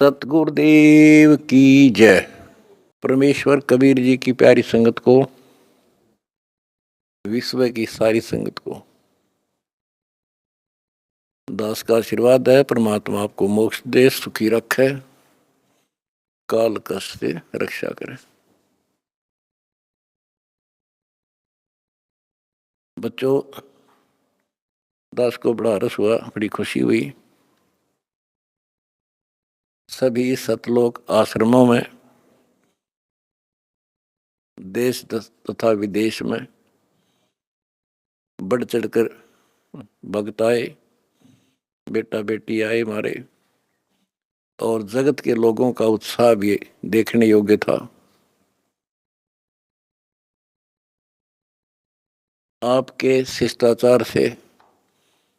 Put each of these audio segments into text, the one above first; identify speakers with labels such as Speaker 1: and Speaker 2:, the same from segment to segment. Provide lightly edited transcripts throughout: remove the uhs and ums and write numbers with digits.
Speaker 1: सतगुरुदेव की जय। परमेश्वर कबीर जी की प्यारी संगत को, विश्व की सारी संगत को दास का आशीर्वाद है। परमात्मा आपको मोक्ष दे, सुखी रखे, काल कष्ट से रक्षा करे। बच्चों, दास को बड़ा रस हुआ, बड़ी खुशी हुई। सभी सतलोक आश्रमों में, देश तथा विदेश में बढ़ चढ़कर भक्त आए, बेटा बेटी आए हमारे, और जगत के लोगों का उत्साह भी देखने योग्य था। आपके शिष्टाचार से,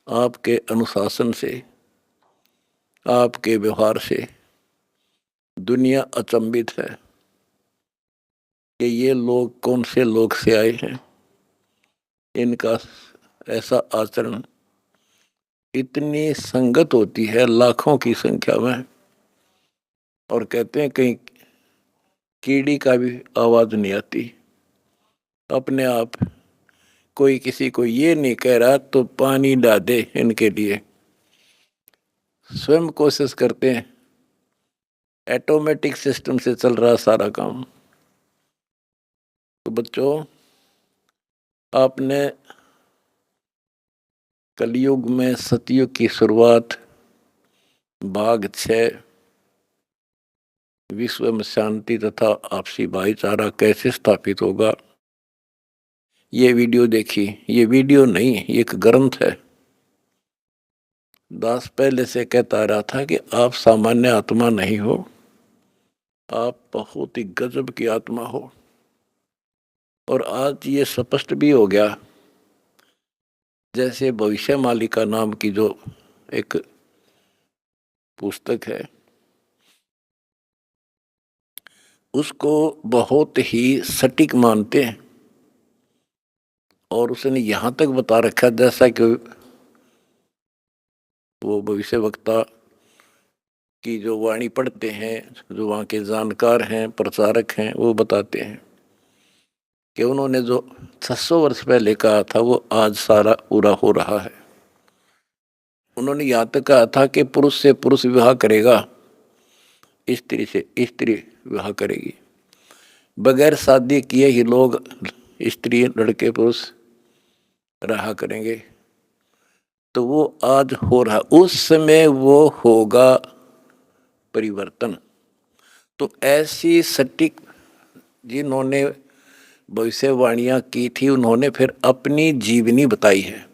Speaker 1: आपके अनुशासन से, आपके व्यवहार से दुनिया अचंभित है कि ये लोग कौन से लोग से आए हैं। इनका ऐसा आचरण, इतनी संगत होती है लाखों की संख्या में, और कहते हैं कहीं कीड़ी का भी आवाज नहीं आती। अपने आप कोई किसी को ये नहीं कह रहा तो पानी डाल दे, इनके लिए स्वयं कोशिश करते हैं। ऑटोमेटिक सिस्टम से चल रहा सारा काम। तो बच्चों, आपने कलयुग में सतयुग की शुरुआत भाग 6 विश्व में शांति तथा आपसी भाईचारा कैसे स्थापित होगा, ये वीडियो देखी। ये वीडियो नहीं, ये एक ग्रंथ है। दास पहले से कहता रहा था कि आप सामान्य आत्मा नहीं हो, आप बहुत ही गजब की आत्मा हो। और आज ये स्पष्ट भी हो गया। जैसे भविष्य मालिका नाम की जो एक पुस्तक है, उसको बहुत ही सटीक मानते हैं, और उसने यहां तक बता रखा जैसा कि वो भविष्य वक्ता की जो वाणी पढ़ते हैं, जो वहाँ के जानकार हैं, प्रचारक हैं, वो बताते हैं कि उन्होंने जो 600 वर्ष पहले कहा था वो आज सारा पूरा हो रहा है। उन्होंने यहाँ तक कहा था कि पुरुष से पुरुष विवाह करेगा, स्त्री से स्त्री विवाह करेगी। बगैर शादी किए ही लोग, स्त्री लड़के पुरुष रहा करेंगे। तो वो आज हो रहा, उस समय वो होगा परिवर्तन। तो ऐसी सटीक जिन्होंने भविष्यवाणियां की थी, उन्होंने फिर अपनी जीवनी बताई है।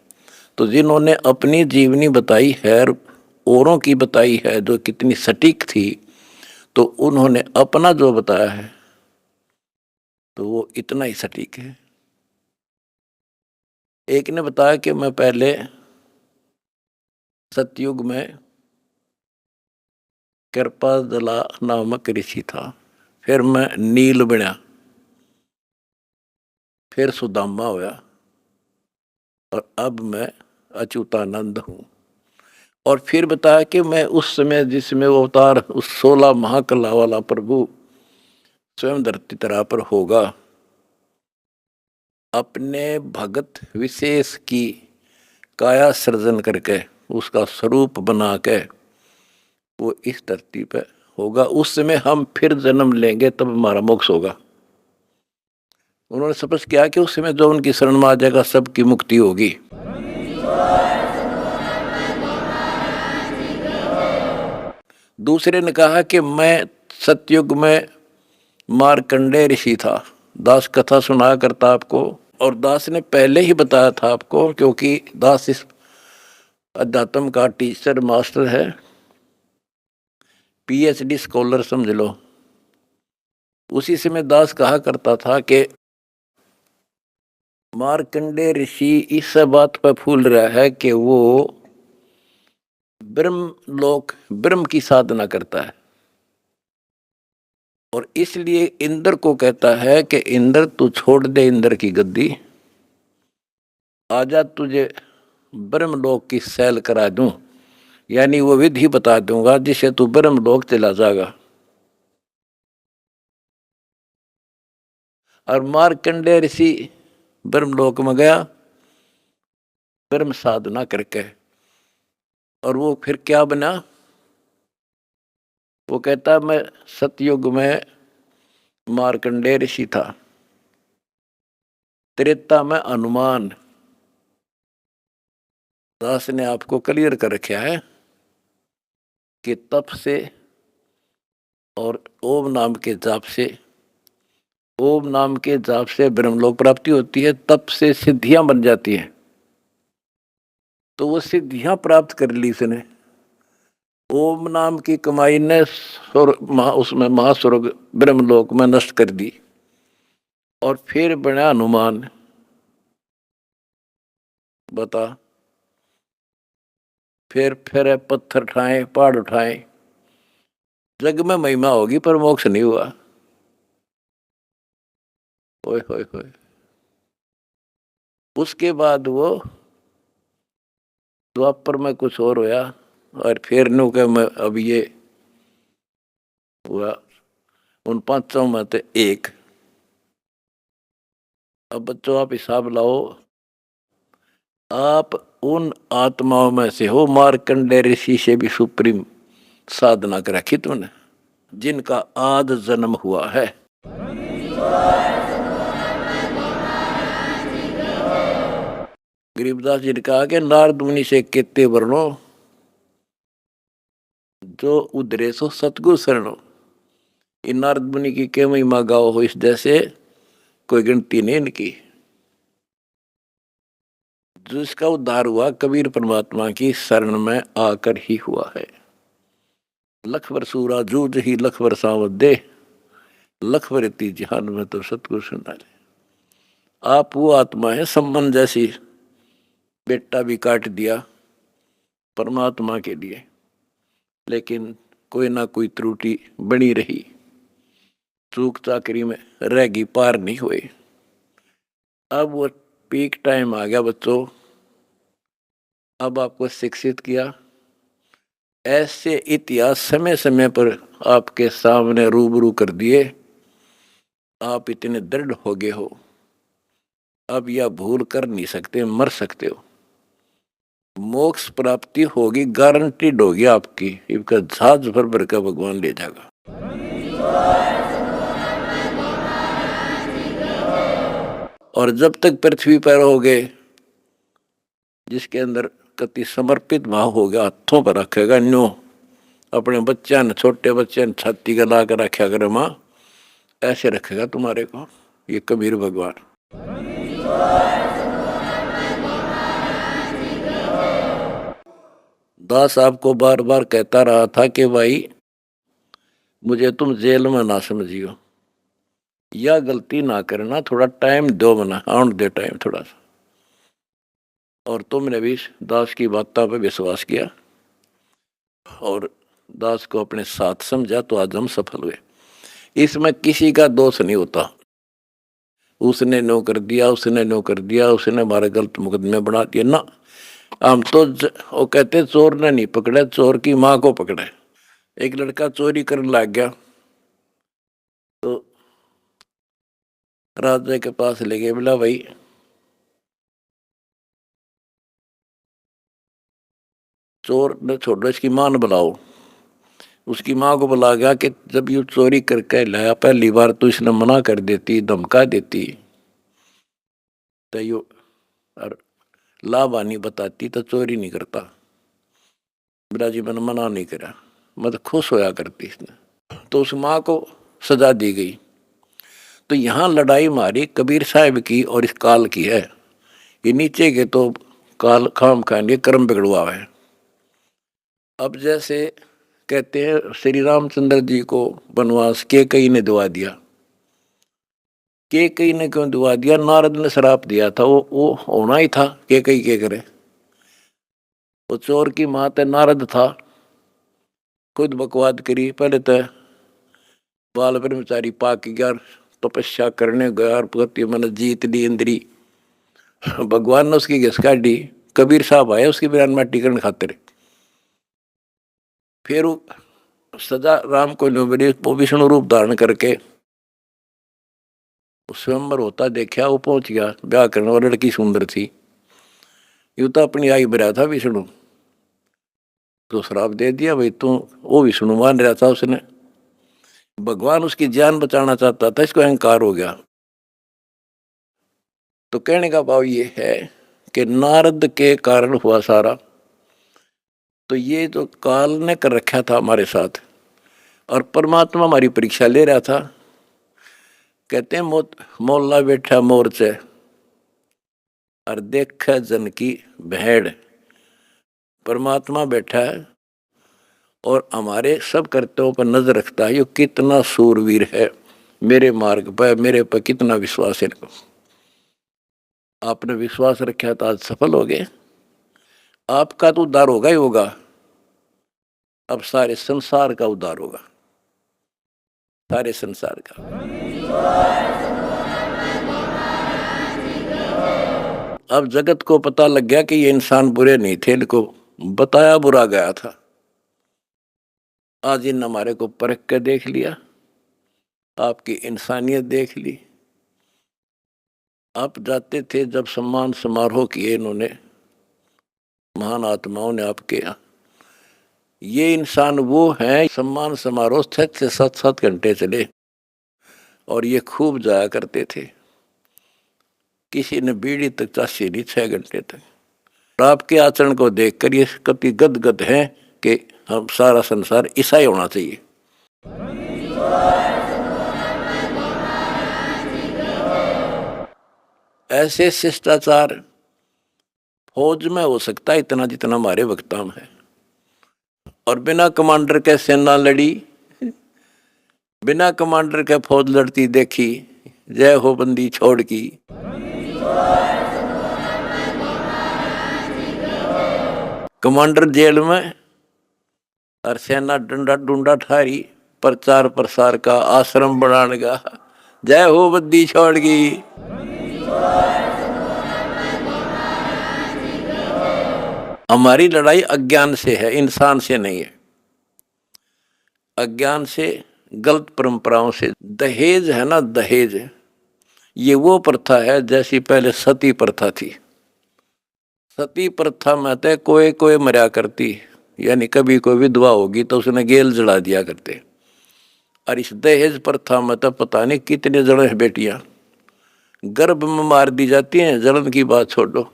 Speaker 1: तो जिन्होंने अपनी जीवनी बताई है, औरों की बताई है जो कितनी सटीक थी, तो उन्होंने अपना जो बताया है तो वो इतना ही सटीक है। एक ने बताया कि मैं पहले सतयुग में कृपाजला नामक ऋषि था, फिर मैं नील बना, फिर सुदामा होया, और अब मैं अच्युतानंद हूँ। और फिर बताया कि मैं उस समय जिसमें वो अवतार, उस 16 महाकला वाला प्रभु स्वयं धरती तरह पर होगा, अपने भगत विशेष की काया सृजन करके, उसका स्वरूप बना के वो इस धरती पे होगा। उस समय हम फिर जन्म लेंगे, तब हमारा मोक्ष होगा। उन्होंने स्पष्ट किया कि उस समय जो उनकी शरण में आ जाएगा सबकी मुक्ति होगी। दूसरे ने कहा कि मैं सतयुग में मार्कंडेय ऋषि था। दास कथा सुनाया करता आपको, और दास ने पहले ही बताया था आपको, क्योंकि दास इस अध्यात्म का टीचर मास्टर है, पीएचडी स्कॉलर समझ लो। उसी समय दास कहा करता था कि मार्कंडेय ऋषि इस बात पर फूल रहा है कि वो ब्रह्म की साधना करता है, और इसलिए इंद्र को कहता है कि इंद्र तू छोड़ दे इंद्र की गद्दी, आजा तुझे ब्रह्मलोक की सैल करा दूं, यानी वो विधि बता दूंगा जिससे तू ब्रह्मलोक चला जाएगा। और मार्कंडेय ऋषि ब्रह्मलोक में गया ब्रह्म साधना करके, और वो फिर क्या बना? वो कहता मैं सतयुग में मार्कंडेय ऋषि था, त्रेता में हनुमान। दास ने आपको क्लियर कर रखा है कि तप से और ओम नाम के जाप से, ओम नाम के जाप से ब्रह्मलोक प्राप्ति होती है, तप से सिद्धियां बन जाती हैं। तो वो सिद्धियां प्राप्त कर ली इसने। ओम नाम की कमाई ने उसमें महास्वर्ग ब्रह्मलोक में नष्ट कर दी, और फिर बना हनुमान। बता, फिर पत्थर उठाए, पहाड़ उठाए, जग में महिमा होगी पर मोक्ष नहीं हुआ। ओए होए होए। उसके बाद वो द्वापर में कुछ और होया, और फिर नु के मैं अब ये हुआ उन पांचों में से एक। अब बच्चों आप हिसाब लाओ, आप उन आत्माओं में से हो मार्कंडेय ऋषि से भी सुप्रीम साधना कर रखी तुमने, जिनका आद जन्म हुआ है। गरीबदास जी ने कहा कि नारद मुनि से केते वर्णो जो उधरे सो सतगुरु शरणो। इन नारद मुनि की के महिमा गाओ हो, इस जैसे कोई गिनती नहीं इनकी। जिसका उद्धार हुआ कबीर परमात्मा की शरण में आकर ही हुआ है। लख बरसूरा जूझ ही लख बरसावत दे, लख बरती जहान में तो सतगुरु सुना ले। आप वो आत्मा है सम्मन जैसी, बेटा भी काट दिया परमात्मा के लिए, लेकिन कोई ना कोई त्रुटि बनी रही, चूक चाकरी में रहेगी, पार नहीं हुए। अब वो पीक टाइम आ गया बच्चों, अब आपको शिक्षित किया। ऐसे इतिहास समय समय पर आपके सामने रूबरू कर दिए, आप इतने दृढ़ हो गए हो, अब यह भूल कर नहीं सकते, मर सकते हो। मोक्ष प्राप्ति होगी, गारंटीड होगी आपकी, इसका जहाज भर भर का भगवान ले जाएगा। और जब तक पृथ्वी पर रहोगे, जिसके अंदर कति समर्पित भाव हो गया, हाथों पर रखेगा न्यो, अपने बच्चा ने, छोटे बच्चे ने छाती का ला कर रखा करे माँ, ऐसे रखेगा तुम्हारे को ये कबीर भगवान। दास आपको बार बार कहता रहा था कि भाई मुझे तुम जेल में ना समझियो, या गलती ना करना, थोड़ा टाइम दो, मना आउट दे टाइम थोड़ा सा। और तुमने भी दास की बातों पर विश्वास किया और दास को अपने साथ समझा, तो आज हम सफल हुए। इसमें किसी का दोष नहीं होता, उसने नो कर दिया, उसने नो कर दिया, उसने हमारे गलत मुकदमे बना दिए ना। हम तो वो कहते चोर ने नहीं पकड़े, चोर की माँ को पकड़े। एक लड़का चोरी करने लग गया, तो राजा के पास ले गए, बोला भाई चोर ने छोड़ो, इसकी मां ने बुलाओ। उसकी माँ को बुला गया कि जब ये चोरी करके लाया, पहली बार तो इसने मना कर देती, धमका देती, तो यो और लाभानी बताती तो चोरी नहीं करता। बोला जी मैंने मना नहीं करा, मैं तो खुश होया करती इसने। तो उस माँ को सजा दी गई। तो यहाँ लड़ाई मारी कबीर साहब की और इस काल की है। ये नीचे के तो काल खाम खाएंगे, कर्म बिगड़वा है। अब जैसे कहते हैं श्री रामचंद्र जी को वनवास के कई ने दुआ दिया, के कई ने क्यों दुआ दिया? नारद ने श्राप दिया था, वो होना ही था, के कई के करे। वो चोर की माँ नारद था, खुद बकवाद करी। पहले तो बाल ब्रह्मचारी पाक गया, तपस्या करने गया और पति मन जीत ली इंद्री। भगवान ने उसकी घिस काटी। कबीर साहब आए उसकी बिरान माटी करने खातिर। फिर सजा राम को मिली, वो विष्णु रूप धारण करके स्वयंवर होता देखा, वो पहुंच गया ब्याह करने, और लड़की सुंदर थी। यू तो अपनी आई बरा था विष्णु, तो श्राप दे दिया भाई तू। वो विष्णु मान रहा था, उसने भगवान उसकी जान बचाना चाहता था, इसको अहंकार हो गया। तो कहने का भाव ये है कि नारद के कारण हुआ सारा। तो ये जो काल ने कर रखा था हमारे साथ, और परमात्मा हमारी परीक्षा ले रहा था। कहते हैं मोल्ला बैठा मोर्चे और देख जन की भेड़। परमात्मा बैठा है और हमारे सब कर्तव्यों पर नजर रखता है। ये कितना सूरवीर है, मेरे मार्ग पर, मेरे पर कितना विश्वास है। आपने विश्वास रखा तो आज सफल हो गए। आपका तो उद्धार होगा ही होगा, अब सारे संसार का उद्धार होगा, सारे संसार का। अब जगत को पता लग गया कि ये इंसान बुरे नहीं थे, इनको बताया बुरा गया था। आज इन हमारे को परख कर देख लिया, आपकी इंसानियत देख ली। आप जाते थे जब सम्मान समारोह किए इन्होंने, महान आत्माओं ने आपके यहाँ। ये इंसान वो हैं, सम्मान समारोह 6 से 7 घंटे चले और ये खूब जाया करते थे। किसी ने बीड़ी तक चाशी नहीं 6 घंटे तक। और आपके आचरण को देखकर ये कति गदगद हैं कि हम सारा संसार ऐसा ही होना चाहिए। ऐसे शिष्टाचार फौज में हो सकता है इतना जितना हमारे वक्ता में है। और बिना कमांडर के सेना लड़ी, बिना कमांडर के फौज लड़ती देखी, जय हो बंदी छोड़ की। कमांडर जेल में और सेना डंडा डूंडा ठारी, प्रचार प्रसार का आश्रम बनाने का, जय हो बंदी छोड़ की। हमारी लड़ाई अज्ञान से है, इंसान से नहीं है। अज्ञान से, गलत परंपराओं से। दहेज है ना, दहेज, ये वो प्रथा है जैसी पहले सती प्रथा थी। सती प्रथा में तो कोई कोई मरा करती, यानी कभी कोई विधवा होगी तो उसने गेल जला दिया करते। और इस दहेज प्रथा में तो पता नहीं कितने जने बेटियां गर्भ में मार दी जाती हैं, जलन की बात छोड़ो।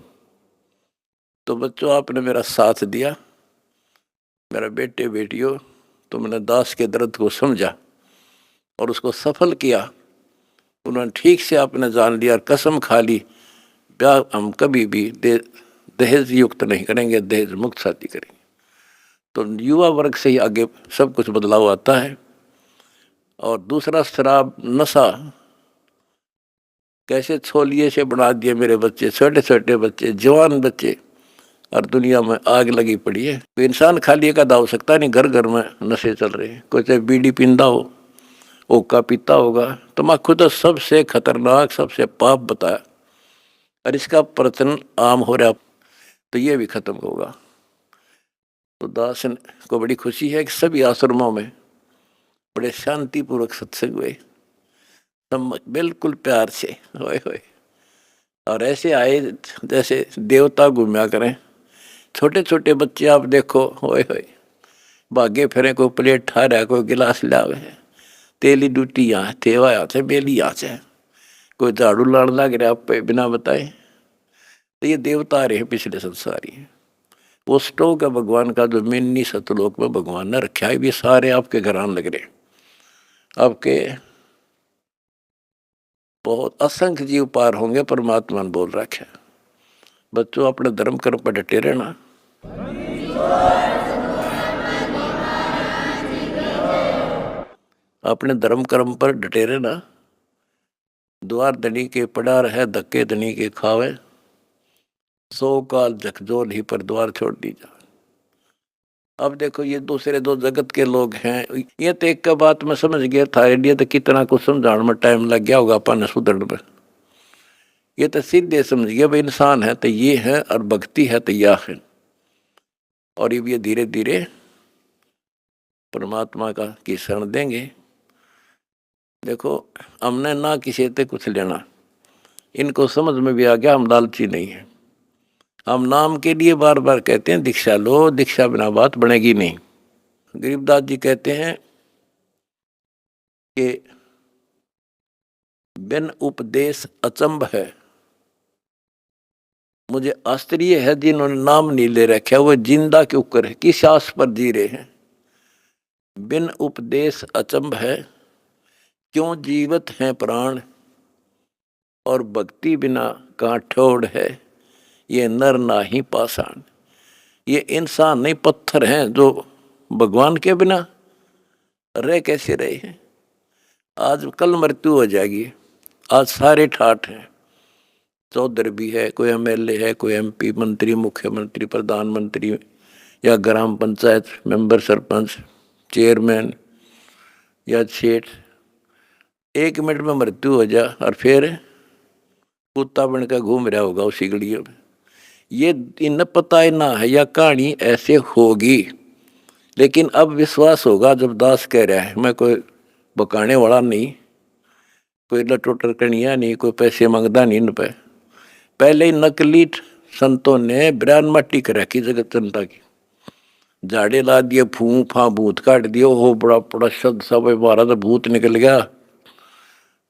Speaker 1: तो बच्चों, आपने मेरा साथ दिया, मेरा बेटे बेटियों, तुमने दास के दर्द को समझा और उसको सफल किया। उन्होंने ठीक से आपने जान लिया और कसम खा ली, ब्याह हम कभी भी दहेज युक्त नहीं करेंगे, दहेज मुक्त शादी करेंगे। तो युवा वर्ग से ही आगे सब कुछ बदलाव आता है। और दूसरा, शराब नशा कैसे छोलिए से बना दिए मेरे बच्चे, छोटे छोटे बच्चे, जवान बच्चे, और दुनिया में आग लगी पड़ी है। तो इंसान खाली एक आधा हो सकता नहीं, घर घर में नशे चल रहे हैं। कोई चाहे बीड़ी पींदा हो, ओका पीता होगा, तम्बाकू तो सबसे खतरनाक, सबसे पाप बताया, और इसका प्रचलन आम हो रहा, तो ये भी खत्म होगा। तो दास को बड़ी खुशी है कि सभी आश्रमों में बड़े शांतिपूर्वक सत्संग हुए, बिल्कुल प्यार से, होए होए। और ऐसे आए जैसे देवता घूमया करें। छोटे छोटे बच्चे आप देखो, होए होए, भागे फिरे, कोई प्लेट ठा रहा है, कोई गिलास लावे, तेली डूटी यहाँ, थेवा यहाँ से, बेली यहाँ से, कोई झाड़ू लाड़ लग रहा आप पे बिना बताए। तो ये देवता रहे पिछले संसारी, वो स्टोक है भगवान का, जो मिन्नी सतलोक में भगवान ने रखा है। ये सारे आपके घर आने लग रहे, आपके बहुत असंख्य जीव पार होंगे, परमात्मा ने बोल रखा है। बच्चों, अपने धर्म कर्म पर डटे रहना। अपने धर्म कर्म पर डटे रहना। द्वार धनी के पड़ा रहे, धक्के धनी के खावे, 100 काल झकझोल ही पर द्वार छोड़ दी जा। अब देखो, ये दूसरे दो जगत के लोग हैं, ये तो एक का बात मैं समझ गया था, इंडिया तो कितना कुछ समझाने में टाइम लग गया होगा अपन सुधरने में। ये तो सीधे समझ गया भाई, इंसान है तो ये है और भक्ति है तो यह है। और ये धीरे धीरे परमात्मा का की शरण देंगे। देखो हमने ना किसी से कुछ लेना, इनको समझ में भी आ गया हम लालची नहीं है। हम नाम के लिए बार बार कहते हैं दीक्षा लो, दीक्षा बिना बात बनेगी नहीं। गरीबदास जी कहते हैं कि बिन उपदेश अचंभ है। मुझे आश्चर्य है जिन्होंने नाम नहीं ले रखा वो जिंदा क्यों कर है, किस आस पर जी रहे हैं। बिन उपदेश अचंभ है, क्यों जीवित हैं प्राण, और भक्ति बिना कहाँ ठोड़ है, ये नर नाही पाषाण। ये इंसान नहीं पत्थर हैं जो भगवान के बिना रह कैसे रहे हैं। आज कल मृत्यु हो जाएगी, आज सारे ठाठ हैं। चौधरी भी है, कोई एमएलए है, कोई एमपी, मंत्री, मुख्यमंत्री, प्रधानमंत्री या ग्राम पंचायत मेंबर, सरपंच, चेयरमैन या सेठ। 1 मिनट में मृत्यु हो जा और फिर कुत्ता बनकर घूम रहा होगा उसी गलियों में। ये इन पता ही ना है या कहानी ऐसे होगी, लेकिन अब विश्वास होगा जब दास कह रहा है। मैं कोई बकाने वाला नहीं, कोई लटोटर कनिया नहीं, कोई पैसे मांगता नहीं इन पे। पहले ही नकली संतों ने बिरान मट्टी कर रखी जगत जनता की, झाड़े ला दिए, फूं फा भूत काट दिए, हो बड़ा बड़ा शब्द सब मारा तो भूत निकल गया,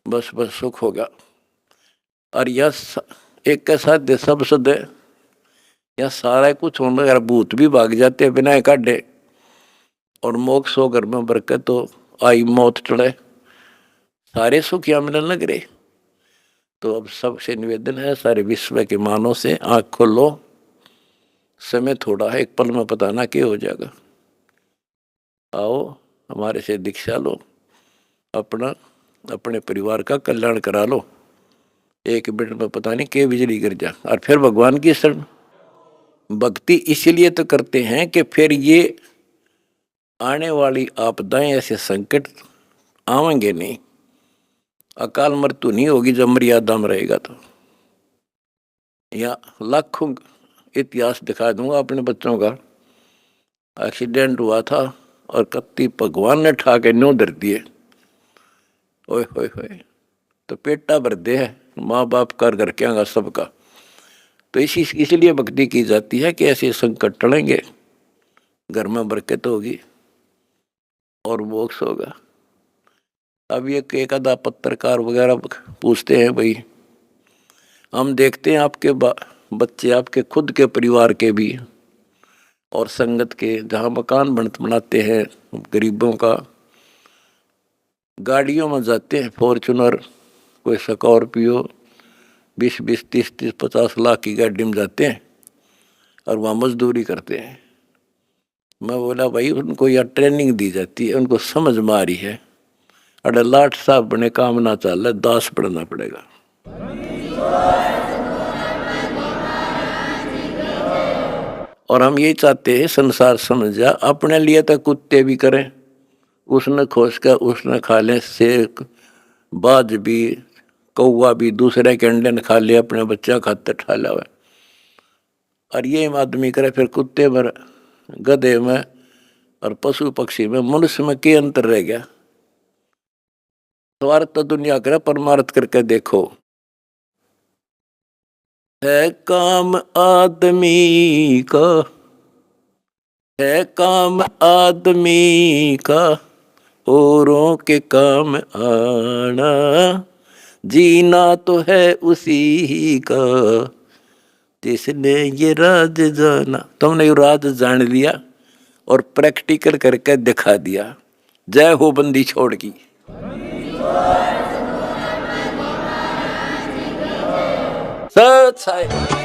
Speaker 1: बस बस सुख होगा। और यह एक के साथ दे सब सद या सारा कुछ होने अगर भूत भी भाग जाते बिना काटे, और मोक्ष हो घर में बरकत तो आई मौत चढ़े, सारे सुख यहाँ मिलने लग रहे। तो अब सबसे निवेदन है सारे विश्व के मानव से, आँख खोलो, समय थोड़ा है, एक पल में पता ना क्या हो जाएगा। आओ हमारे से दीक्षा लो, अपना अपने परिवार का कल्याण करा लो। 1 मिनट में पता नहीं क्या बिजली गिर जा, और फिर भगवान की शरण। भक्ति इसलिए तो करते हैं कि फिर ये आने वाली आपदाएं, ऐसे संकट आवेंगे नहीं, अकाल मृत्यु नहीं होगी जब मर्यादा में रहेगा। तो या लाखों इतिहास दिखा दूंगा अपने बच्चों का। एक्सीडेंट हुआ था और कत्ती भगवान ने ठा के न्यों धर दिए, ओए होए होए, तो पेटा भर दे है माँ बाप कर घर क्या सबका। तो इसलिए भक्ति की जाती है कि ऐसे संकट टलेंगे, घर में बरकत होगी और मोक्ष होगा। अब ये एक आधा पत्रकार वगैरह पूछते हैं, भाई हम देखते हैं आपके बच्चे, आपके खुद के परिवार के भी और संगत के, जहाँ मकान बनाते हैं गरीबों का, गाड़ियों में जाते हैं, फॉर्चूनर, कोई स्कॉर्पियो, 20-20, 30-30, 50 लाख की गाड़ी में जाते हैं और वहाँ मजदूरी करते हैं। मैं बोला भाई उनको यह ट्रेनिंग दी जाती है, उनको समझ में आ रही है, अरे लाट साहब बने काम ना चल, दास पढ़ना पड़ेगा। और हम यही चाहते हैं संसार समझ जा, अपने लिए तो कुत्ते भी करें, उसने खोज कर उसने खा लें, शेर बाज भी, कौवा भी दूसरे के अंडे न खा ले, अपने बच्चा खाते ठा लावे। और ये आदमी करे फिर कुत्ते में, गधे में और पशु पक्षी में, मनुष्य में क्या अंतर रह गया। स्वार्थ तो दुनिया करे, परमार्थ करके देखो। है काम आदमी का, है काम आदमी का, औरों के काम आना, जीना तो है उसी का, जिसने ये राज जाना। तुमने ये राज जान लिया और प्रैक्टिकल करके दिखा दिया। जय हो बंदी छोड़ की। सच है।